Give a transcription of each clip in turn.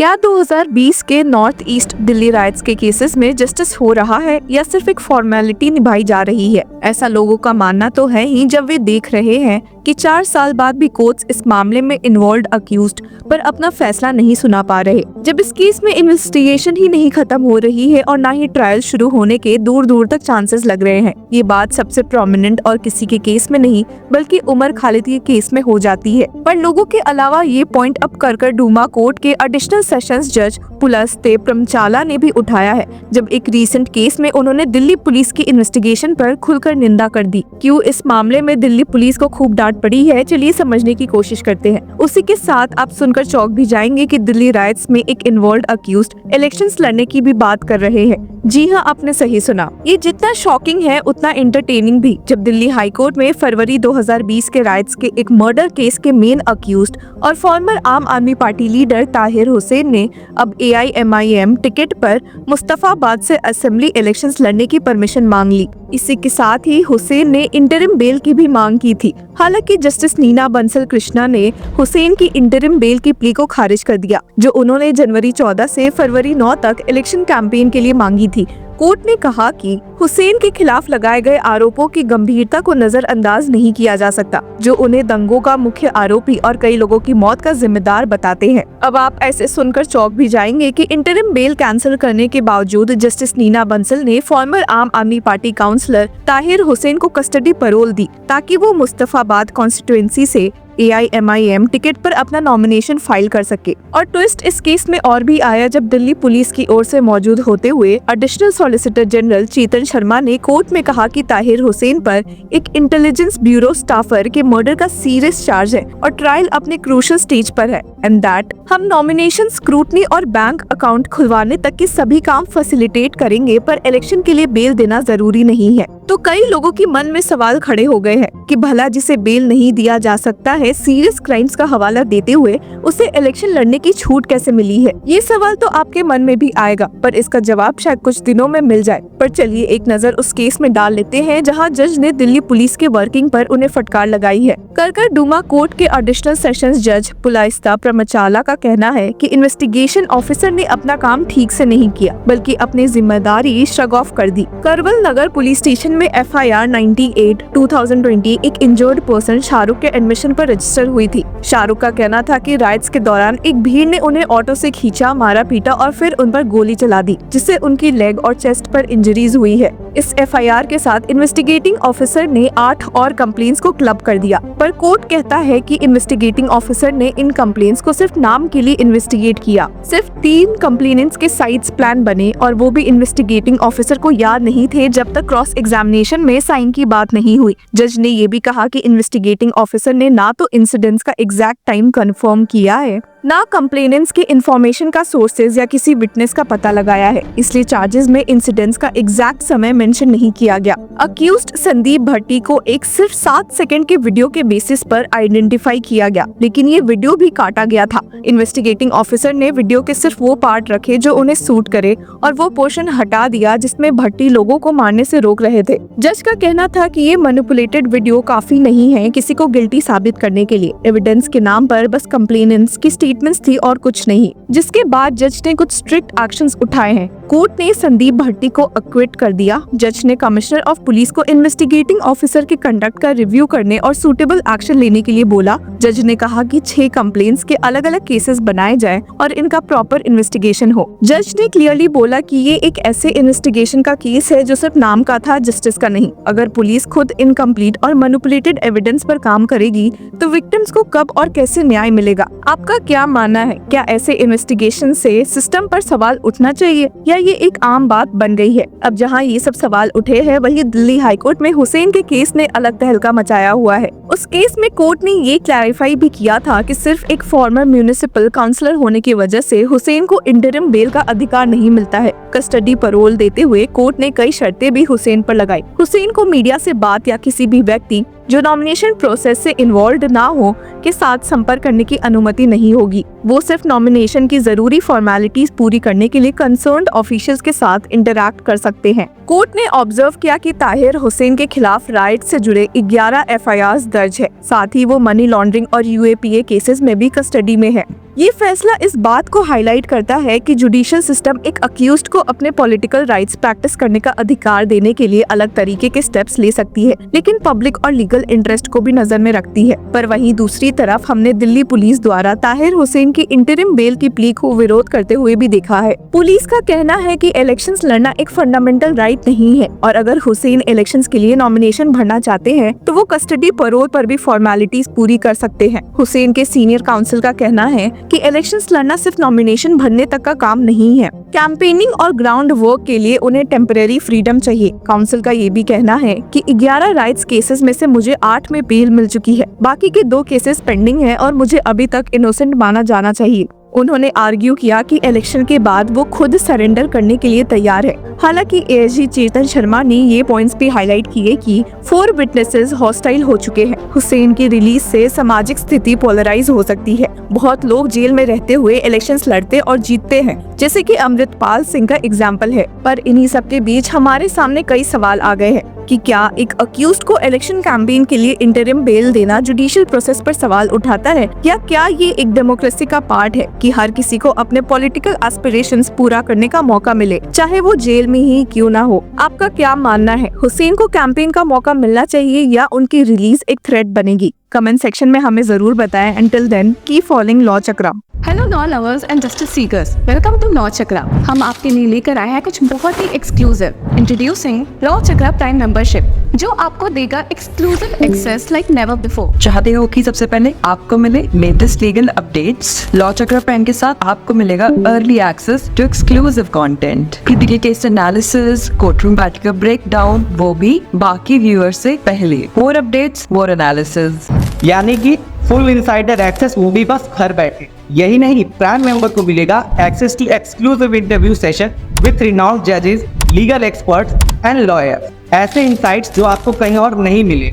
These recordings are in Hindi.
क्या 2020 के नॉर्थ ईस्ट दिल्ली राइट्स के केसेस में जस्टिस हो रहा है या सिर्फ एक फॉर्मेलिटी निभाई जा रही है? ऐसा लोगों का मानना तो है ही जब वे देख रहे हैं कि 4 साल बाद भी कोर्ट्स इस मामले में इन्वॉल्व अक्यूज्ड पर अपना फैसला नहीं सुना पा रहे। जब इस केस में इन्वेस्टिगेशन ही नहीं खत्म हो रही है और ना ही ट्रायल शुरू होने के दूर दूर तक चांसेस लग रहे हैं। ये बात सबसे प्रोमिनेंट और किसी के केस में नहीं बल्कि उमर खालिद के केस में हो जाती है। पर लोगों के अलावा ये पॉइंट अब कर डूमा कोर्ट के एडिशनल सेशंस जज पुलस्ते प्रमचाला ने भी उठाया है, जब एक रीसेंट केस में उन्होंने दिल्ली पुलिस की इन्वेस्टिगेशन पर खुलकर निंदा कर दी। क्यों इस मामले में दिल्ली पुलिस को खूब डांट पड़ी है, चलिए समझने की कोशिश करते हैं। उसी के साथ आप सुनकर चौंक भी जाएंगे कि दिल्ली राइट्स में एक इन्वॉल्व अक्यूज्ड इलेक्शंस लड़ने की भी बात कर रहे हैं। जी हाँ, आपने सही सुना। ये जितना शॉकिंग है उतना एंटरटेनिंग भी, जब दिल्ली हाई कोर्ट में फरवरी 2020 के राइट्स के एक मर्डर केस के मेन अक्यूज्ड और फॉर्मर आम आदमी पार्टी लीडर ताहिर हुसैन ने अब AIMIM टिकट पर मुस्तफाबाद से असेंबली इलेक्शंस लड़ने की परमिशन मांग ली। इसी के साथ ही हुसैन ने इंटरिम बेल की भी मांग की थी। हालांकि जस्टिस नीना बंसल कृष्णा ने हुसैन की इंटरिम बेल की प्ली को खारिज कर दिया, जो उन्होंने जनवरी 14 से फरवरी 9 तक इलेक्शन कैंपेन के लिए मांगी थी। कोर्ट ने कहा कि हुसैन के खिलाफ लगाए गए आरोपों की गंभीरता को नजरअंदाज नहीं किया जा सकता, जो उन्हें दंगों का मुख्य आरोपी और कई लोगों की मौत का जिम्मेदार बताते हैं। अब आप ऐसे सुनकर चौंक भी जाएंगे कि इंटरिम बेल कैंसिल करने के बावजूद जस्टिस नीना बंसल ने फॉर्मर आम आदमी पार्टी काउंसलर ताहिर हुसैन को कस्टडी पैरोल दी, ताकि वो मुस्तफाबाद कॉन्स्टिट्यूएंसी से AIMIM टिकट पर अपना नॉमिनेशन फाइल कर सके। और ट्विस्ट इस केस में और भी आया जब दिल्ली पुलिस की ओर से मौजूद होते हुए additional solicitor general Chetan Sharma ने कोर्ट में कहा कि ताहिर हुसैन पर एक इंटेलिजेंस ब्यूरो स्टाफर के मर्डर का सीरियस चार्ज है और ट्रायल अपने क्रूशियल स्टेज पर है, एंड दैट हम नॉमिनेशन, स्क्रूटनी और बैंक अकाउंट खुलवाने तक के सभी काम फैसिलिटेट करेंगे, पर इलेक्शन के लिए बेल देना जरूरी नहीं है। तो कई लोगों के मन में सवाल खड़े हो गए हैं कि भला जिसे बेल नहीं दिया जा सकता है, सीरियस क्राइम्स का हवाला देते हुए उसे इलेक्शन लड़ने की छूट कैसे मिली है? ये सवाल तो आपके मन में भी आएगा, पर इसका जवाब शायद कुछ दिनों में मिल जाए। पर चलिए एक नजर उस केस में डाल लेते हैं जहां जज ने दिल्ली पुलिस के वर्किंग पर उन्हें फटकार लगाई है। कर डूमा कोर्ट के एडिशनल सेशंस जज पुलस्ते प्रमचाला का कहना है कि इन्वेस्टिगेशन ऑफिसर ने अपना काम ठीक से नहीं किया, बल्कि अपनी जिम्मेदारी श्रग ऑफ कर दी। करवल नगर पुलिस स्टेशन में FIR 98/2020 एक इंजर्ड पर्सन शाहरुख के एडमिशन पर रजिस्टर हुई थी। शाहरुख का कहना था कि राइट्स के दौरान एक भीड़ ने उन्हें ऑटो से खींचा, मारा पीटा और फिर उन पर गोली चला दी, जिससे उनकी लेग और चेस्ट पर इंजरीज हुई है। इस FIR के साथ इन्वेस्टिगेटिंग ऑफिसर ने 8 और कंप्लेंट्स को क्लब कर दिया, पर कोर्ट कहता है कि इन्वेस्टिगेटिंग ऑफिसर ने इन कंप्लेंट्स को सिर्फ नाम के लिए इन्वेस्टिगेट किया। सिर्फ 3 कंप्लेनेंट्स के साइट्स प्लान बने और वो भी इन्वेस्टिगेटिंग ऑफिसर को याद नहीं थे जब तक क्रॉस एग्जामिनेशन में साइन की बात नहीं हुई। जज ने ये भी कहा कि इन्वेस्टिगेटिंग ऑफिसर ने ना तो इंसिडेंट्स का एग्जैक्ट टाइम कंफर्म किया है, ना कंप्लेनेंट्स के इंफॉर्मेशन का सोर्सेज या किसी विटनेस का पता लगाया है, इसलिए चार्जेस में इंसिडेंट्स का एग्जैक्ट समय मेंशन नहीं किया गया। अक्यूज्ड संदीप भट्टी को एक सिर्फ 7 सेकंड के वीडियो के बेसिस पर आइडेंटिफाई किया गया, लेकिन ये वीडियो भी काटा गया था। इन्वेस्टिगेटिंग ऑफिसर ने वीडियो के सिर्फ वो पार्ट रखे जो उन्हें सूट करे और वो पोर्शन हटा दिया जिसमें भट्टी लोगों को मारने से रोक रहे थे। जज का कहना था कि ये मैनिपुलेटेड वीडियो काफी नहीं है किसी को गिल्टी साबित करने के लिए। एविडेंस के नाम पर बस कंप्लेनेंट्स की स्टेटमेंट्स थी और कुछ नहीं, जिसके बाद जज ने कुछ स्ट्रिक्ट एक्शंस उठाए हैं। कोर्ट ने संदीप भट्टी को एक्विट कर दिया। जज ने कमिश्नर ऑफ पुलिस को इन्वेस्टिगेटिंग ऑफिसर के कंडक्ट का रिव्यू करने और सूटेबल एक्शन लेने के लिए बोला। जज ने कहा कि 6 कंप्लेंट्स के अलग अलग केसेस बनाए जाएं और इनका प्रॉपर इन्वेस्टिगेशन हो। जज ने क्लियरली बोला कि ये एक ऐसे इन्वेस्टिगेशन का केस है जो सिर्फ नाम का था, जस्टिस का नहीं। अगर पुलिस खुद इनकम्प्लीट और मैनिपुलेटेड एविडेंस पर काम करेगी तो विक्टिम्स को कब और कैसे न्याय मिलेगा? आपका क्या मानना है? क्या ऐसे इन्वेस्टिगेशन से सिस्टम पर सवाल उठना चाहिए या ये एक आम बात बन गई है? अब जहां ये सब सवाल उठे हैं, वहीं दिल्ली हाईकोर्ट में हुसैन के केस ने अलग तहलका मचाया हुआ है। उस केस में कोर्ट ने ये क्लैरिफाई भी किया था कि सिर्फ एक फॉर्मर म्यूनिसिपल काउंसलर होने की वजह से हुसैन को इंटरिम बेल का अधिकार नहीं मिलता है। कस्टडी पैरोल देते हुए कोर्ट ने कई शर्तें भी हुसैन पर लगाई। हुसैन को मीडिया से बात या किसी भी व्यक्ति जो नॉमिनेशन प्रोसेस से इन्वॉल्व ना हो के साथ संपर्क करने की अनुमति नहीं होगी। वो सिर्फ नॉमिनेशन की जरूरी फॉर्मेलिटीज पूरी करने के लिए कंसर्न्ड ऑफिशियल्स के साथ इंटरैक्ट कर सकते हैं। कोर्ट ने ऑब्जर्व किया कि ताहिर हुसैन के खिलाफ राइट से जुड़े 11 FIRs दर्ज है। साथ ही वो मनी लॉन्ड्रिंग और UAPA केसेस में भी कस्टडी में है। ये फैसला इस बात को हाईलाइट करता है कि जुडिशियल सिस्टम एक अक्यूज्ड को अपने पॉलिटिकल राइट्स प्रैक्टिस करने का अधिकार देने के लिए अलग तरीके के स्टेप्स ले सकती है, लेकिन पब्लिक और लीगल इंटरेस्ट को भी नजर में रखती है। पर वहीं दूसरी तरफ हमने दिल्ली पुलिस द्वारा ताहिर हुसैन की इंटरिम बेल की प्ली को विरोध करते हुए भी देखा है। पुलिस का कहना है कि इलेक्शंस लड़ना एक फंडामेंटल राइट नहीं है और अगर हुसैन इलेक्शंस के लिए नॉमिनेशन भरना चाहते हैं तो वो कस्टडी पैरोल पर भी फॉर्मेलिटीज पूरी कर सकते हैं। हुसैन के सीनियर काउंसिल का कहना है कि इलेक्शंस लड़ना सिर्फ नॉमिनेशन भरने तक का काम नहीं है। कैंपेनिंग और ग्राउंड वर्क के लिए उन्हें टेम्परेरी फ्रीडम चाहिए। काउंसिल का ये भी कहना है कि 11 राइट्स केसेस में से मुझे 8 में बेल मिल चुकी है, बाकी के 2 केसेस पेंडिंग है और मुझे अभी तक इनोसेंट माना जाना चाहिए। उन्होंने आर्ग्यू किया कि इलेक्शन के बाद वो खुद सरेंडर करने के लिए तैयार है। हालांकि ASG चेतन शर्मा ने ये पॉइंट्स भी हाईलाइट किए कि 4 विटनेसेस हॉस्टाइल हो चुके हैं। हुसैन की रिलीज से सामाजिक स्थिति पोलराइज हो सकती है। बहुत लोग जेल में रहते हुए इलेक्शंस लड़ते और जीतते हैं, जैसे कि अमृतपाल सिंह का एग्जाम्पल है। पर इन्हीं सब के बीच हमारे सामने कई सवाल आ गए हैं कि क्या एक अक्यूज्ड को इलेक्शन कैंपेन के लिए इंटरिम बेल देना जुडिशियल प्रोसेस पर सवाल उठाता है, या क्या ये एक डेमोक्रेसी का पार्ट है कि हर किसी को अपने पॉलिटिकल एस्पिरेशंस पूरा करने का मौका मिले, चाहे वो जेल में ही क्यों ना हो। आपका क्या मानना है? हुसैन को कैंपेन का मौका मिलना चाहिए या उनकी रिलीज एक थ्रेट बनेगी? कमेंट सेक्शन में हमें जरूर बताएं। Until then, keep following law Chakra. Hello law lovers and justice seekers, welcome to law Chakra. हम आपके लिए लेकर आए हैं कुछ बहुत ही exclusive. Introducing law Chakra prime membership, जो आपको देगा exclusive access like never before. चाहते हो कि सबसे पहले आपको मिले latest legal updates? Law Chakra prime के साथ आपको मिलेगा early access to exclusive content, critical case analysis, courtroom battle का ब्रेकडाउन, वो भी बाकी व्यूअर्स से पहले। मोर अपडेट्स, मोर एनालिसिस, यानी कि फुल इनसाइडर एक्सेस, वो भी बस घर बैठे। यही नहीं, प्राइम मेंबर को मिलेगा access to exclusive interview session with renowned जजेस, लीगल एक्सपर्ट्स एंड लॉयर्स। ऐसे इनसाइट्स जो आपको कहीं और नहीं मिले।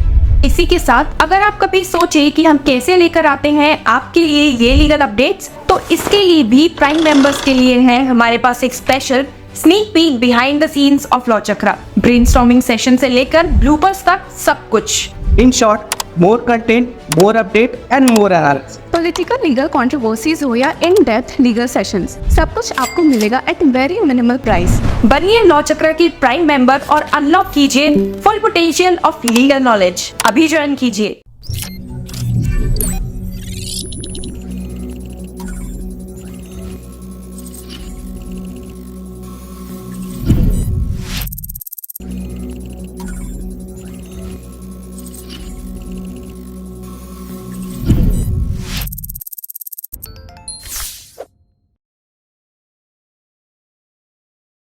इसी के साथ अगर आप कभी सोचे कि हम कैसे लेकर आते हैं आपके लिए ये लीगल अपडेट्स, तो इसके लिए भी प्राइम मेंबर्स के लिए है हमारे पास एक special sneak peek behind the scenes of law chakra. Brainstorming session से लेकर ब्लूपर्स तक सब कुछ। In short, more content, more update and more analysis. Political legal controversies हो या इन डेप्थ लीगल सेशंस, सब कुछ आपको मिलेगा एट वेरी मिनिमल प्राइस। बनिए लॉ चक्रा की प्राइम मेंबर और अनलॉक कीजिए full potential of legal knowledge. अभी ज्वाइन कीजिए।